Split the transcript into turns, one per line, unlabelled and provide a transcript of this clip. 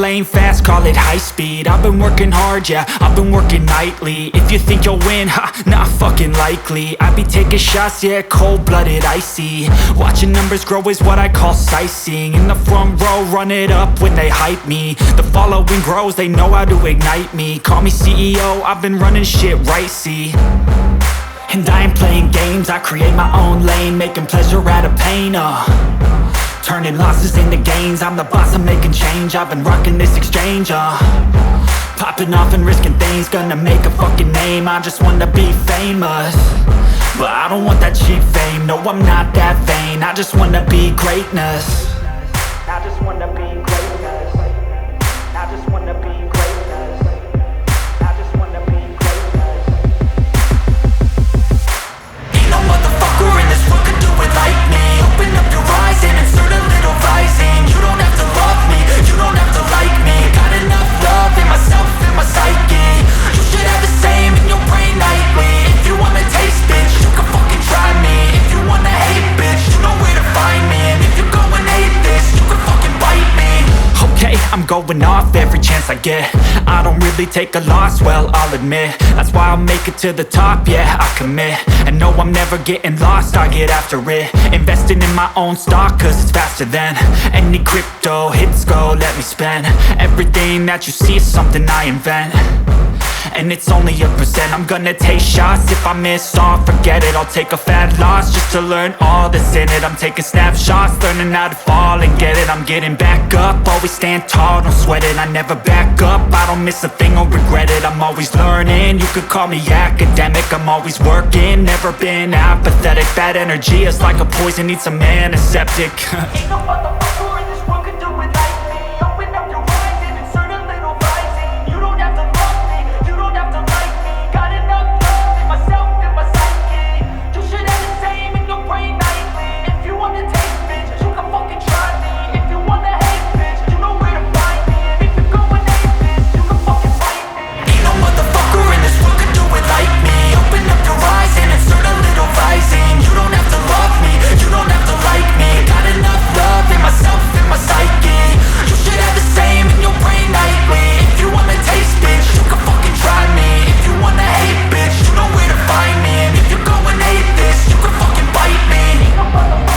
lane fast, call it high speed. I've been working hard, yeah, I've been working nightly. If you think you'll win, ha, not fucking likely. I be taking shots, yeah, cold-blooded, icy. Watching numbers grow is what I call sightseeing. In the front row, run it up when they hype me. The following grows, they know how to ignite me. Call me CEO, I've been running shit right, see. And I ain't playing games, I create my own lane, making pleasure out of pain, turning losses into gains. I'm the boss, I'm making change. I've been rocking this exchange, popping off and risking things. Gonna make a fucking name, I just wanna be famous. But I don't want that cheap fame, no I'm not that vain. I just wanna be greatness. I just wanna be greatness. I just wanna be greatness. I just wanna be greatness. Ain't no motherfucker in this world could do it like me. Open up your eyes and insert a little rising. You don't have to love me, you don't have to like me. Got enough love in myself, in my psyche. You should have the same in your brain nightly. If you wanna taste, bitch, you can fucking try me. If you wanna hate, bitch, you know where to find me. And if you go and hate this, you can fucking bite me. Okay, I'm going off every chance I get. I don't really take a loss, well, I'll admit. That's why I'll make it to the top, yeah, I commit. And no, I'm never getting lost, I get after it. Investing in my own stock, cause it's faster than any crypto hits go, let me spend. Everything that you see is something I invent. And it's only a percent. I'm gonna take shots. If I miss all, forget it. I'll take a fat loss just to learn all that's in it. I'm taking snapshots, learning how to fall and get it. I'm getting back up, always stand tall, don't sweat it. I never back up, I don't miss a thing or regret it. I'm always learning, you could call me academic. I'm always working, never been apathetic. Bad energy is like a poison, needs a antiseptic. Ain't no